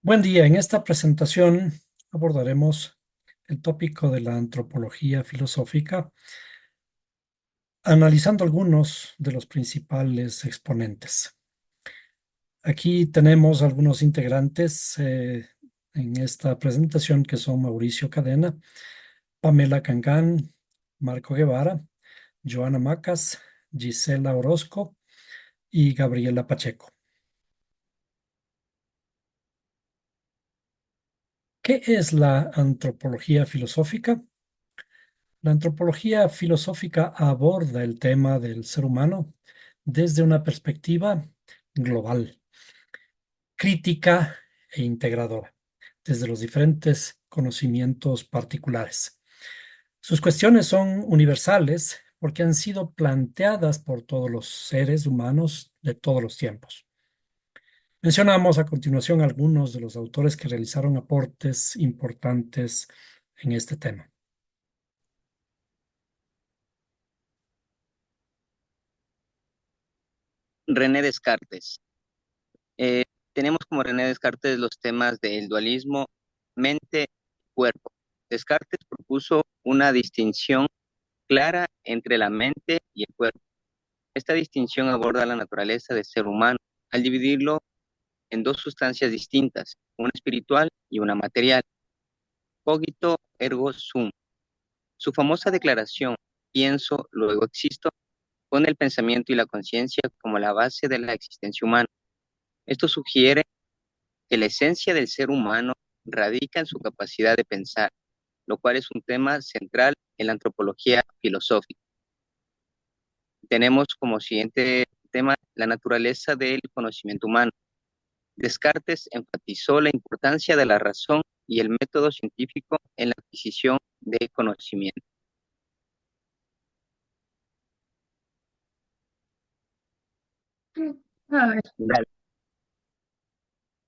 Buen día. En esta presentación abordaremos el tópico de la antropología filosófica, analizando algunos de los principales exponentes. Aquí tenemos algunos integrantes en esta presentación que son Mauricio Cadena, Pamela Cangán, Marco Guevara, Joana Macas, Gisela Orozco y Gabriela Pacheco. ¿Qué es la antropología filosófica? La antropología filosófica aborda el tema del ser humano desde una perspectiva global, crítica e integradora, desde los diferentes conocimientos particulares. Sus cuestiones son universales porque han sido planteadas por todos los seres humanos de todos los tiempos. Mencionamos a continuación algunos de los autores que realizaron aportes importantes en este tema. René Descartes. Eh, Tenemos como René Descartes los temas del dualismo mente-cuerpo. Descartes propuso una distinción clara entre la mente y el cuerpo. Esta distinción aborda la naturaleza del ser humano al dividirlo en dos sustancias distintas, una espiritual y una material. Cogito ergo sum. Su famosa declaración, pienso, luego existo, pone el pensamiento y la conciencia como la base de la existencia humana. Esto sugiere que la esencia del ser humano radica en su capacidad de pensar, lo cual es un tema central en la antropología filosófica. Tenemos como siguiente tema la naturaleza del conocimiento humano. Descartes enfatizó la importancia de la razón y el método científico en la adquisición de conocimiento. A ver, Dale.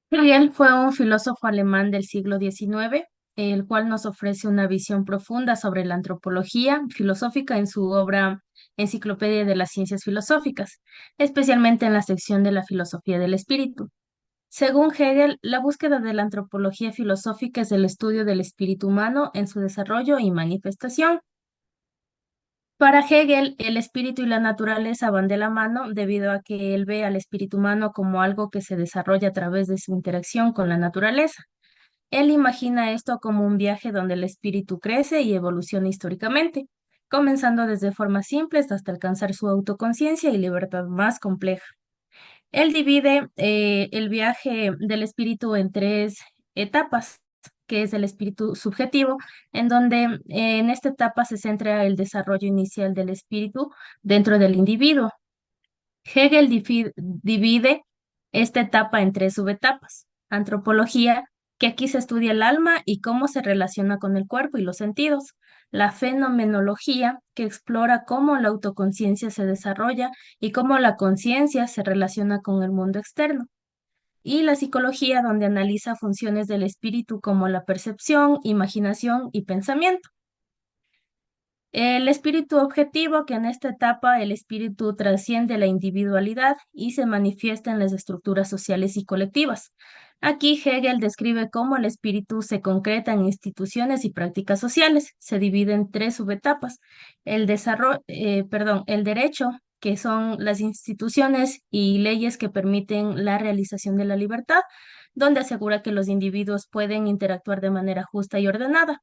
Hegel fue un filósofo alemán del siglo XIX, el cual nos ofrece una visión profunda sobre la antropología filosófica en su obra Enciclopedia de las Ciencias Filosóficas, especialmente en la sección de la filosofía del espíritu. Según Hegel, la búsqueda de la antropología filosófica es el estudio del espíritu humano en su desarrollo y manifestación. Para Hegel, el espíritu y la naturaleza van de la mano debido a que él ve al espíritu humano como algo que se desarrolla a través de su interacción con la naturaleza. Él imagina esto como un viaje donde el espíritu crece y evoluciona históricamente, comenzando desde formas simples hasta alcanzar su autoconciencia y libertad más compleja. Él divide el viaje del espíritu en tres etapas, que es el espíritu subjetivo, en donde en esta etapa se centra el desarrollo inicial del espíritu dentro del individuo. Hegel divide esta etapa en tres subetapas. Antropología, que aquí se estudia el alma y cómo se relaciona con el cuerpo y los sentidos. La fenomenología, que explora cómo la autoconciencia se desarrolla y cómo la conciencia se relaciona con el mundo externo. Y la psicología, donde analiza funciones del espíritu como la percepción, imaginación y pensamiento. El espíritu objetivo, que en esta etapa el espíritu trasciende la individualidad y se manifiesta en las estructuras sociales y colectivas. Aquí Hegel describe cómo el espíritu se concreta en instituciones y prácticas sociales. Se divide en tres subetapas. El derecho, que son las instituciones y leyes que permiten la realización de la libertad, donde asegura que los individuos pueden interactuar de manera justa y ordenada.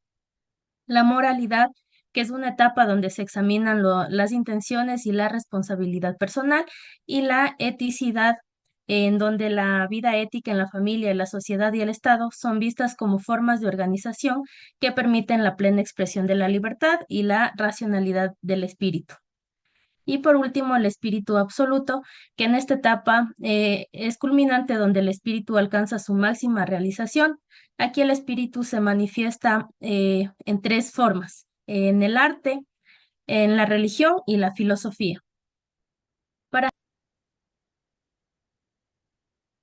La moralidad, que es una etapa donde se examinan las intenciones y la responsabilidad personal, y la eticidad, en donde la vida ética en la familia, la sociedad y el Estado son vistas como formas de organización que permiten la plena expresión de la libertad y la racionalidad del espíritu. Y por último, el espíritu absoluto, que en esta etapa es culminante donde el espíritu alcanza su máxima realización. Aquí el espíritu se manifiesta en tres formas, en el arte, en la religión y la filosofía. Para,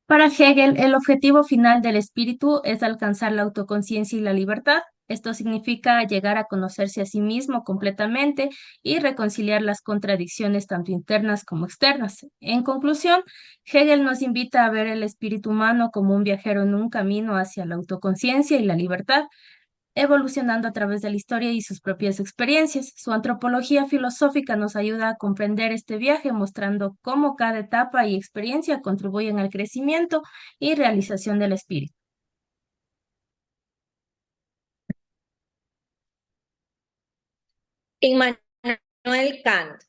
para Hegel, el objetivo final del espíritu es alcanzar la autoconciencia y la libertad. Esto significa llegar a conocerse a sí mismo completamente y reconciliar las contradicciones tanto internas como externas. En conclusión, Hegel nos invita a ver el espíritu humano como un viajero en un camino hacia la autoconciencia y la libertad, evolucionando a través de la historia y sus propias experiencias. Su antropología filosófica nos ayuda a comprender este viaje, mostrando cómo cada etapa y experiencia contribuyen al crecimiento y realización del espíritu. Immanuel Kant,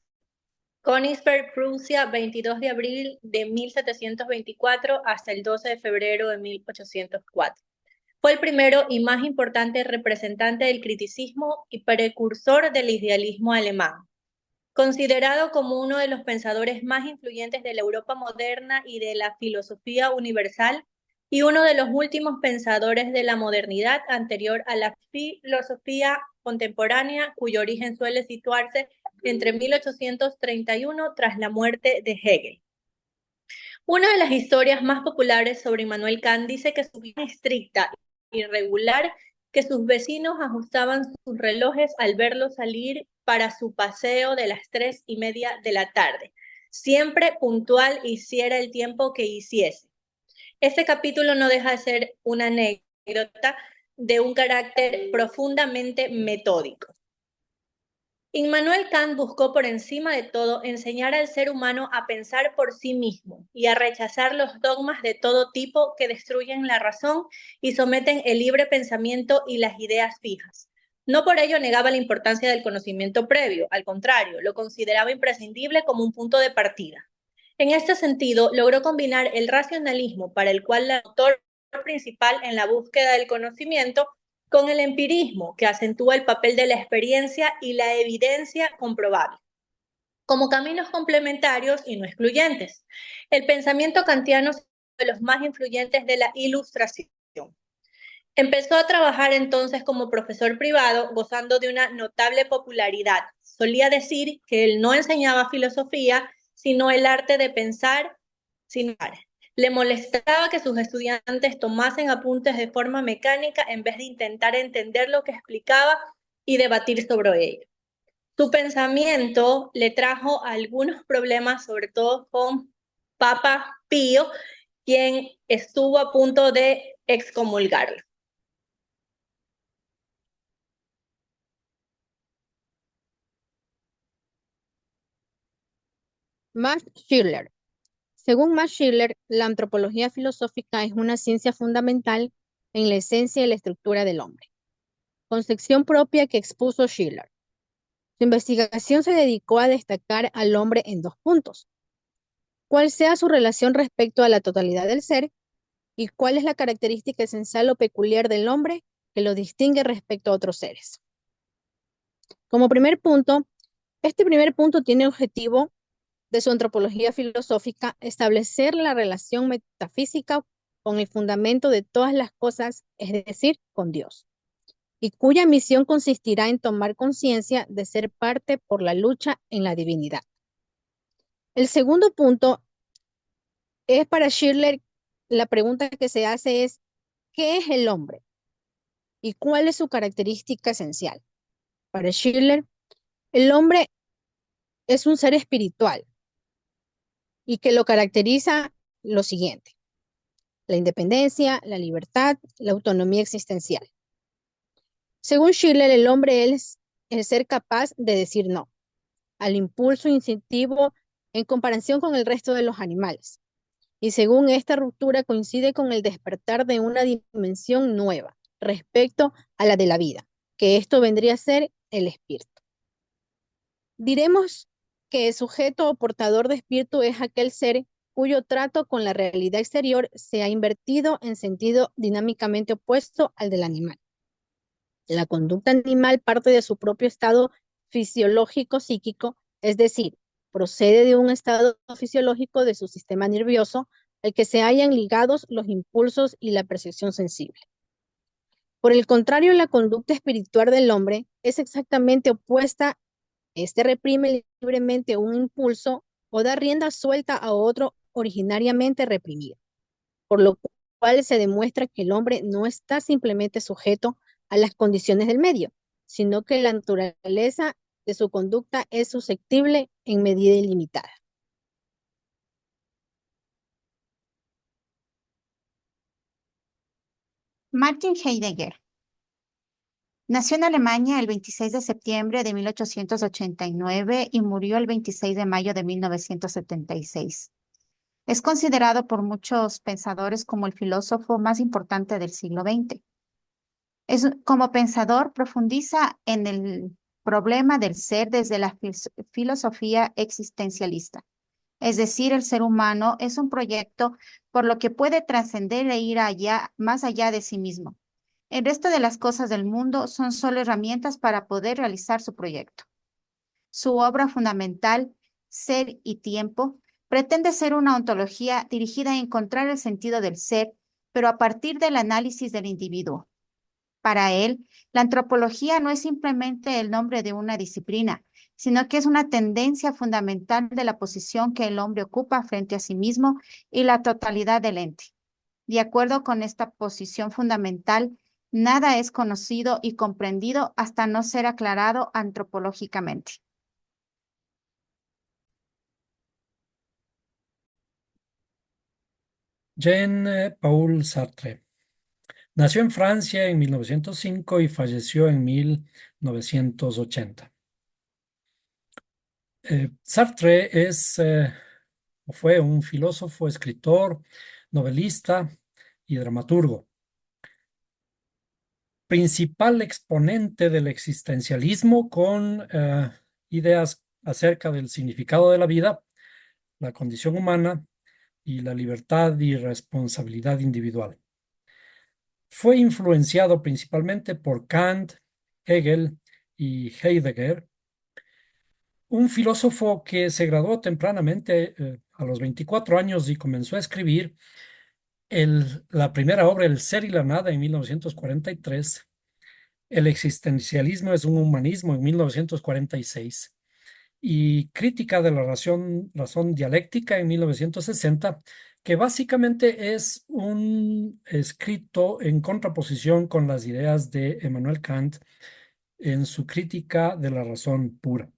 Königsberg, Prusia, 22 de abril de 1724 hasta el 12 de febrero de 1804. Fue el primero y más importante representante del criticismo y precursor del idealismo alemán. Considerado como uno de los pensadores más influyentes de la Europa moderna y de la filosofía universal, y uno de los últimos pensadores de la modernidad anterior a la filosofía contemporánea, cuyo origen suele situarse entre 1831 tras la muerte de Hegel. Una de las historias más populares sobre Immanuel Kant dice que su vida estricta y regular, que sus vecinos ajustaban sus relojes al verlo salir para su paseo de las 3:30 de la tarde, siempre puntual hiciera el tiempo que hiciese. Este capítulo no deja de ser una anécdota de un carácter profundamente metódico. Immanuel Kant buscó por encima de todo enseñar al ser humano a pensar por sí mismo y a rechazar los dogmas de todo tipo que destruyen la razón y someten el libre pensamiento y las ideas fijas. No por ello negaba la importancia del conocimiento previo, al contrario, lo consideraba imprescindible como un punto de partida. En este sentido, logró combinar el racionalismo, para el cual el motor principal en la búsqueda del conocimiento, con el empirismo, que acentúa el papel de la experiencia y la evidencia comprobable, como caminos complementarios y no excluyentes. El pensamiento kantiano es uno de los más influyentes de la Ilustración. Empezó a trabajar entonces como profesor privado, gozando de una notable popularidad. Solía decir que él no enseñaba filosofía, sino el arte de pensar sin parar. Le molestaba que sus estudiantes tomasen apuntes de forma mecánica en vez de intentar entender lo que explicaba y debatir sobre ello. Su pensamiento le trajo algunos problemas, sobre todo con Papa Pío, quien estuvo a punto de excomulgarlo. Max Scheler. Según Max Scheler, la antropología filosófica es una ciencia fundamental en la esencia y la estructura del hombre. Concepción propia que expuso Scheler. Su investigación se dedicó a destacar al hombre en dos puntos: cuál sea su relación respecto a la totalidad del ser y cuál es la característica esencial o peculiar del hombre que lo distingue respecto a otros seres. Como primer punto, este primer punto tiene objetivo de su antropología filosófica establecer la relación metafísica con el fundamento de todas las cosas, es decir, con Dios, y cuya misión consistirá en tomar conciencia de ser parte por la lucha en la divinidad. El segundo punto es para Schiller, la pregunta que se hace es: ¿qué es el hombre? ¿Y cuál es su característica esencial? Para Schiller, el hombre es un ser espiritual y que lo caracteriza lo siguiente: la independencia, la libertad, la autonomía existencial. Según Schiller, el hombre es el ser capaz de decir no al impulso instintivo en comparación con el resto de los animales. Y según esta ruptura coincide con el despertar de una dimensión nueva respecto a la de la vida, que esto vendría a ser el espíritu. Diremos que el sujeto o portador de espíritu es aquel ser cuyo trato con la realidad exterior se ha invertido en sentido dinámicamente opuesto al del animal. La conducta animal parte de su propio estado fisiológico psíquico, es decir, procede de un estado fisiológico de su sistema nervioso al que se hallan ligados los impulsos y la percepción sensible. Por el contrario, la conducta espiritual del hombre es exactamente opuesta. Este reprime libremente un impulso o da rienda suelta a otro originariamente reprimido, por lo cual se demuestra que el hombre no está simplemente sujeto a las condiciones del medio, sino que la naturaleza de su conducta es susceptible en medida ilimitada. Martin Heidegger nació en Alemania el 26 de septiembre de 1889 y murió el 26 de mayo de 1976. Es considerado por muchos pensadores como el filósofo más importante del siglo XX. Como pensador, profundiza en el problema del ser desde la filosofía existencialista. Es decir, el ser humano es un proyecto por lo que puede trascender e ir más allá de sí mismo. El resto de las cosas del mundo son solo herramientas para poder realizar su proyecto. Su obra fundamental, Ser y Tiempo, pretende ser una ontología dirigida a encontrar el sentido del ser, pero a partir del análisis del individuo. Para él, la antropología no es simplemente el nombre de una disciplina, sino que es una tendencia fundamental de la posición que el hombre ocupa frente a sí mismo y la totalidad del ente. De acuerdo con esta posición fundamental, nada es conocido y comprendido hasta no ser aclarado antropológicamente. Jean-Paul Sartre nació en Francia en 1905 y falleció en 1980. Sartre fue un filósofo, escritor, novelista y dramaturgo. Principal exponente del existencialismo con ideas acerca del significado de la vida, la condición humana y la libertad y responsabilidad individual. Fue influenciado principalmente por Kant, Hegel y Heidegger, un filósofo que se graduó tempranamente a los 24 años y comenzó a escribir la primera obra, El ser y la nada, en 1943. El existencialismo es un humanismo en 1946 y Crítica de la razón dialéctica en 1960, que básicamente es un escrito en contraposición con las ideas de Emmanuel Kant en su Crítica de la razón pura.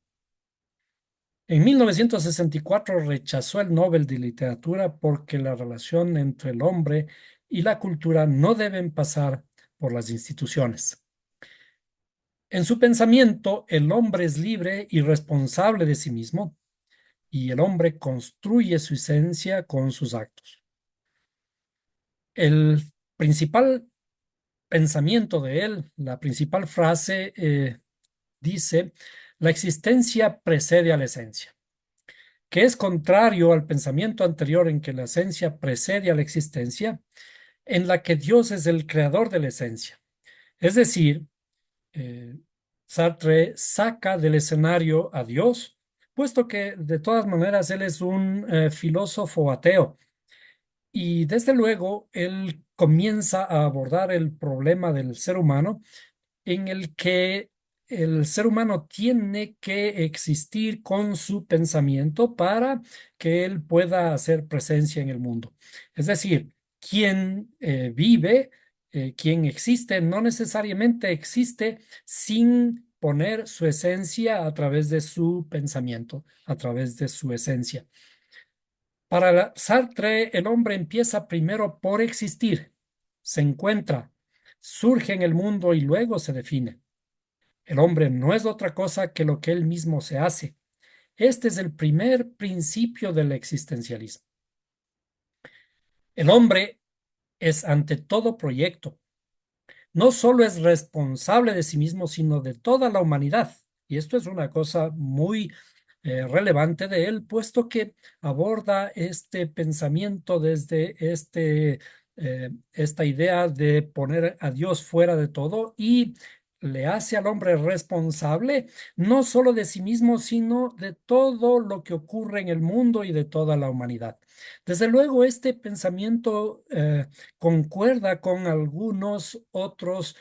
En 1964 rechazó el Nobel de Literatura porque la relación entre el hombre y la cultura no deben pasar por las instituciones. En su pensamiento, el hombre es libre y responsable de sí mismo, y el hombre construye su esencia con sus actos. El principal pensamiento de él, la principal frase, dice: la existencia precede a la esencia, que es contrario al pensamiento anterior en que la esencia precede a la existencia, en la que Dios es el creador de la esencia. Es decir, Sartre saca del escenario a Dios, puesto que de todas maneras él es un filósofo ateo. Y desde luego él comienza a abordar el problema del ser humano, en el que el ser humano tiene que existir con su pensamiento para que él pueda hacer presencia en el mundo. Es decir, quien vive, quien existe, no necesariamente existe sin poner su esencia a través de su pensamiento, a través de su esencia. Para Sartre, el hombre empieza primero por existir, se encuentra, surge en el mundo y luego se define. El hombre no es otra cosa que lo que él mismo se hace. Este es el primer principio del existencialismo. El hombre es ante todo proyecto. No solo es responsable de sí mismo, sino de toda la humanidad. Y esto es una cosa muy relevante de él, puesto que aborda este pensamiento desde esta idea de poner a Dios fuera de todo y le hace al hombre responsable no solo de sí mismo, sino de todo lo que ocurre en el mundo y de toda la humanidad. Desde luego, este pensamiento concuerda con algunos otros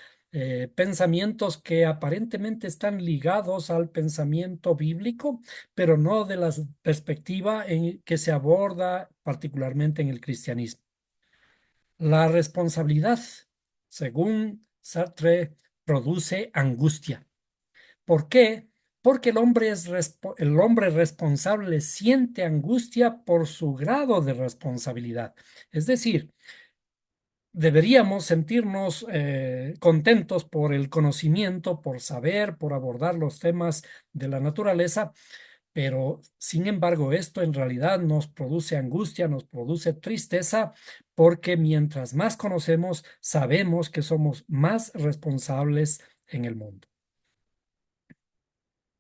pensamientos que aparentemente están ligados al pensamiento bíblico, pero no de la perspectiva en que se aborda particularmente en el cristianismo. La responsabilidad, según Sartre, produce angustia. ¿Por qué? Porque el hombre responsable siente angustia por su grado de responsabilidad. Es decir, deberíamos sentirnos contentos por el conocimiento, por saber, por abordar los temas de la naturaleza, pero sin embargo esto en realidad nos produce angustia, nos produce tristeza, porque mientras más conocemos, sabemos que somos más responsables en el mundo.